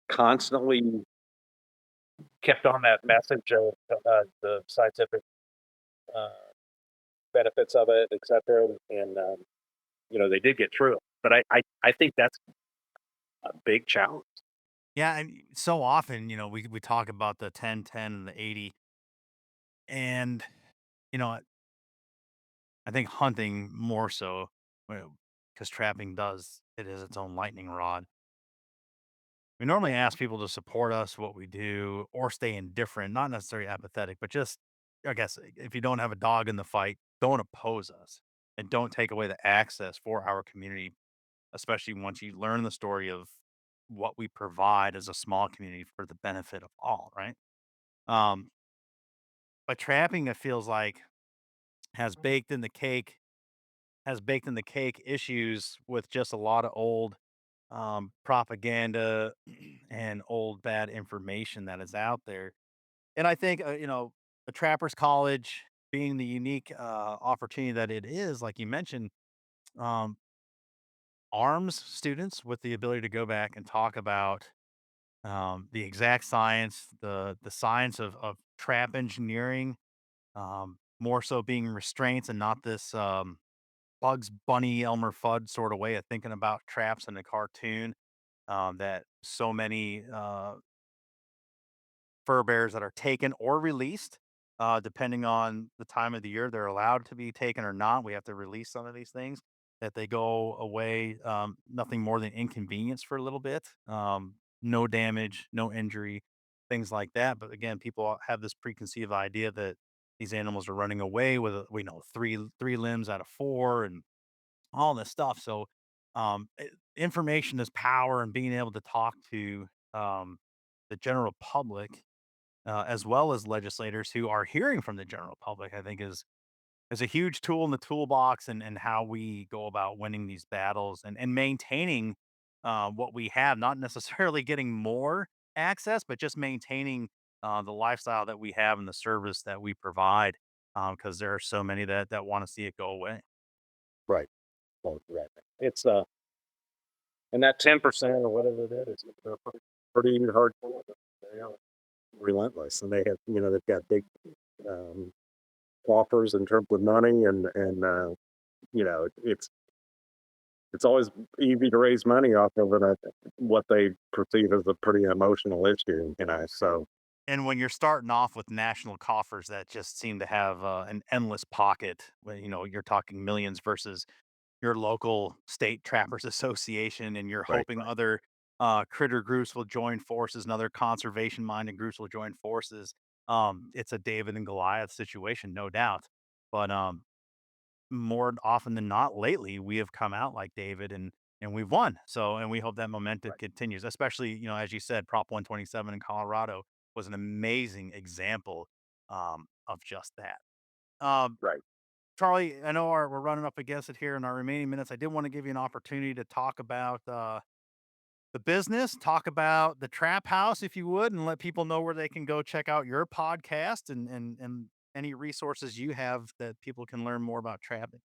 constantly kept on that message of the scientific uh, benefits of it, et cetera, and they did get through it. But I think that's a big challenge. Yeah, and so often, we talk about the 10-10 and the 80, and you know, I think hunting more so, because trapping does it is its own lightning rod. We normally ask people to support us, what we do, or stay indifferent, not necessarily apathetic, but just, I guess, if you don't have a dog in the fight, don't oppose us and don't take away the access for our community, especially once you learn the story of what we provide as a small community for the benefit of all, right? Um, but trapping, it feels like, has baked in the cake, issues with just a lot of old propaganda and old bad information that is out there. And I think, the Trappers College being the unique opportunity that it is, like you mentioned, um, arms students with the ability to go back and talk about the exact science, the science of trap engineering, more so being restraints and not this Bugs Bunny, Elmer Fudd sort of way of thinking about traps in a cartoon that so many fur bears that are taken or released, depending on the time of the year, they're allowed to be taken or not. We have to release some of these things that they go away, nothing more than inconvenience for a little bit, no damage, no injury, things like that. But again, people have this preconceived idea that these animals are running away with, we know, three limbs out of four, and all this stuff. So, information is power, and being able to talk to the general public, as well as legislators who are hearing from the general public, I think is a huge tool in the toolbox, and how we go about winning these battles and maintaining what we have, not necessarily getting more access, but just maintaining the lifestyle that we have and the service that we provide, because there are so many that want to see it go away. Right. Well, right. It's and that 10% or whatever it is, they're pretty hardcore. They are relentless, and they have, they've got big um, offers in terms of money, and it's always easy to raise money off of it. What they perceive as a pretty emotional issue, So And when you're starting off with national coffers that just seem to have an endless pocket, when you're talking millions versus your local state trappers association, and you're right, hoping other critter groups will join forces and other conservation minded groups will join forces. It's a David and Goliath situation, no doubt. But more often than not, lately we have come out like David, and we've won. So, and we hope that momentum right, continues. Especially, as you said, Prop 127 in Colorado was an amazing example of just that. Um, right. Charlie, I know we're running up against it here in our remaining minutes. I did want to give you an opportunity to talk about the business, talk about the trap house, if you would, and let people know where they can go check out your podcast and any resources you have that people can learn more about trapping.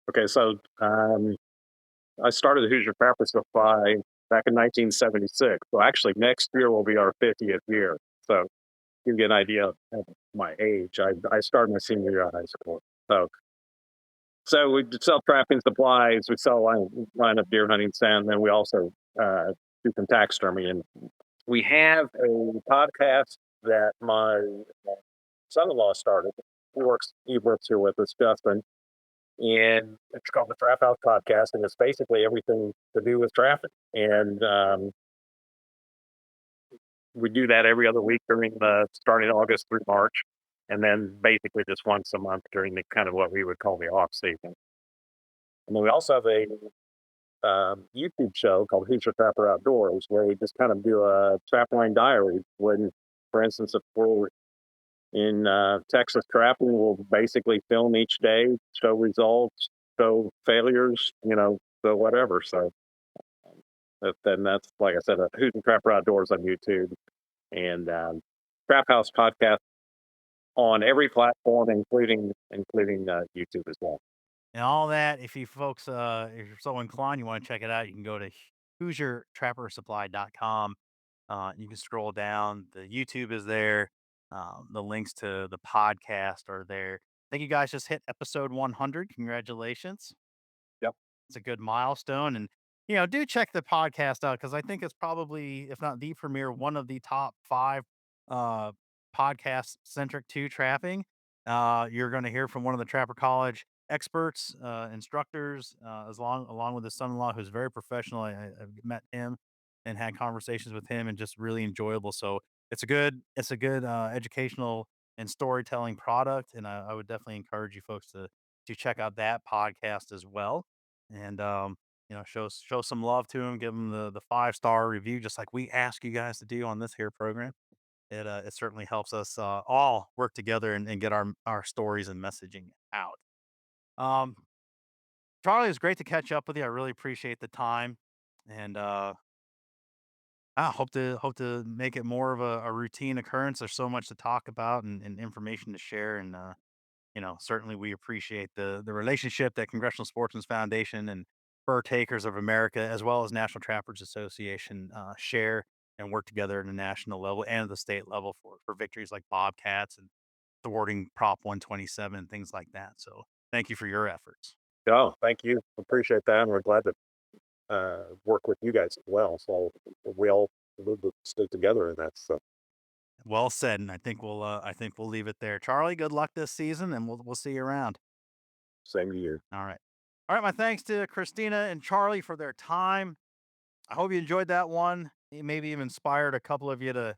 Okay, so I started the Hoosier Trapping Supply back in 1976. So actually, next year will be our 50th year. So you get an idea of my age. I started my senior year of high school. So we sell trapping supplies. We sell a line of deer hunting scent, and we also do some taxidermy. And we have a podcast that my son-in-law started. He works here with us, Justin, and it's called the Trap House Podcast, and it's basically everything to do with trapping. And we do that every other week during the starting August through March, and then basically just once a month during the kind of what we would call the off season. And then we also have a YouTube show called Hoosier Trapper Outdoors, where we just kind of do a trapline diary. When, for instance, if we're in Texas trapping, we'll basically film each day, show results, show failures, so whatever. So then that's, like I said, a Hoosier Trapper Outdoors on YouTube, and Trap House podcast on every platform, including YouTube as well. And all that, if you folks, if you're so inclined, you want to check it out, you can go to HoosierTrapperSupply.com. You can scroll down. The YouTube is there. The links to the podcast are there. I think you guys just hit episode 100. Congratulations. Yep. It's a good milestone. And, do check the podcast out because I think it's probably, if not the premier, one of the top five uh, podcasts centric to trapping. You're going to hear from one of the Trapper College experts, instructors, along with his son-in-law, who's very professional. I've met him and had conversations with him, and just really enjoyable. So it's a good educational and storytelling product, and I would definitely encourage you folks to check out that podcast as well. And show some love to him, give him the 5-star review, just like we ask you guys to do on this here program. It certainly helps us all work together and get our stories and messaging out. Um, Charlie, it's great to catch up with you. I really appreciate the time, and I hope to make it more of a routine occurrence. There's so much to talk about and information to share, and certainly we appreciate the relationship that Congressional Sportsmen's Foundation and Fur Takers of America, as well as National Trappers Association, share and work together at a national level and at the state level for victories like bobcats and thwarting Prop 127 and things like that. So thank you for your efforts. Oh, thank you. Appreciate that, and we're glad to work with you guys as well. So we all stick together in that. So Well said, and I think we'll leave it there. Charlie, good luck this season, and we'll see you around. same year. All right. All right, my thanks to Christina and Charlie for their time. I hope you enjoyed that one. It maybe even inspired a couple of you to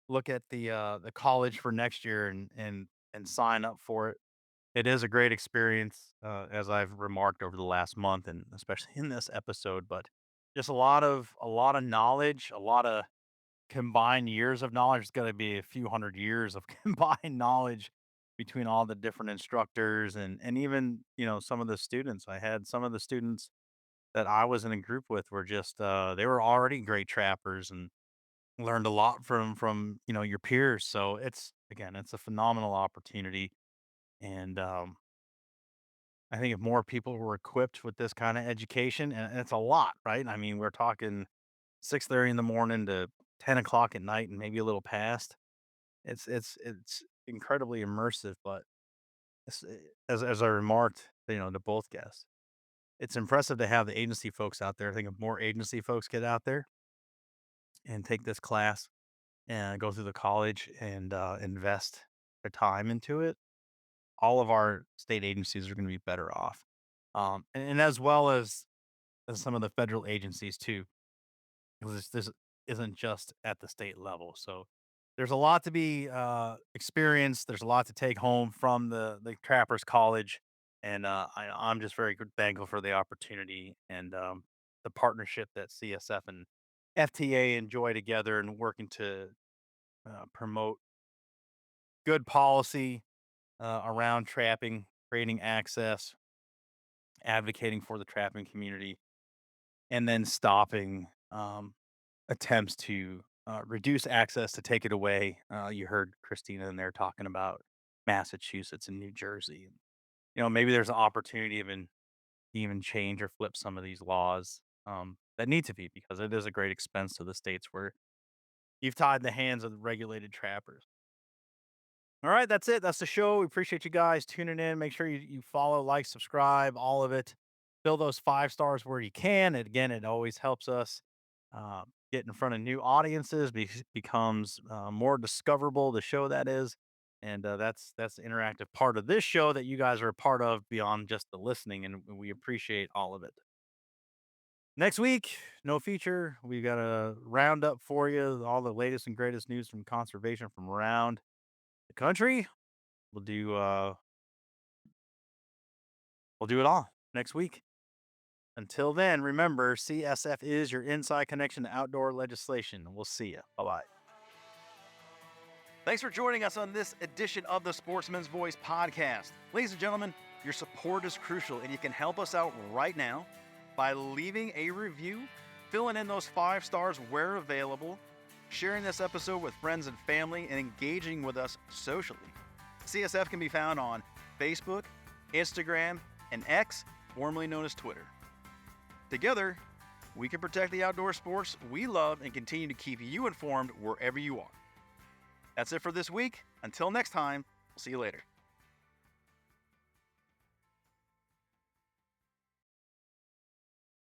look at the college for next year and sign up for it. It is a great experience, as I've remarked over the last month, and especially in this episode. But just a lot of knowledge, a lot of combined years of knowledge. It's got to be a few hundred years of combined knowledge between all the different instructors and even some of the students. I had some of the students that I was in a group with were just they were already great trappers, and learned a lot from your peers. So it's a phenomenal opportunity. And I think if more people were equipped with this kind of education, and it's a lot, right? I mean, we're talking 6:30 in the morning to 10 o'clock at night, and maybe a little past. It's incredibly immersive, but as I remarked, to both guests, it's impressive to have the agency folks out there. I think if more agency folks get out there and take this class and go through the college and invest their time into it, all of our state agencies are going to be better off, and as well as some of the federal agencies too, because this isn't just at the state level. So there's a lot to be experienced. There's a lot to take home from the Trappers College, and I'm just very thankful for the opportunity and the partnership that CSF and FTA enjoy together and working to promote good policy around trapping, creating access, advocating for the trapping community, and then stopping attempts to reduce access to take it away. You heard Christina in there talking about Massachusetts and New Jersey. Maybe there's an opportunity even change or flip some of these laws that need to be, because it is a great expense to the states where you've tied the hands of the regulated trappers. All right, that's it. That's the show. We appreciate you guys tuning in. Make sure you follow, like, subscribe, all of it. Fill those 5 stars where you can. And again, it always helps us get in front of new audiences. Becomes more discoverable. The show that is, and that's the interactive part of this show that you guys are a part of beyond just the listening, and we appreciate all of it. Next week, no feature. We got a roundup for you, all the latest and greatest news from conservation from around the country. We'll do it all next week. Until then, remember, CSF is your inside connection to outdoor legislation. We'll see you. Bye-bye. Thanks for joining us on this edition of the Sportsman's Voice podcast. Ladies and gentlemen, your support is crucial, and you can help us out right now by leaving a review, filling in those 5 stars where available, sharing this episode with friends and family, and engaging with us socially. CSF can be found on Facebook, Instagram, and X, formerly known as Twitter. Together, we can protect the outdoor sports we love and continue to keep you informed wherever you are. That's it for this week. Until next time, we'll see you later.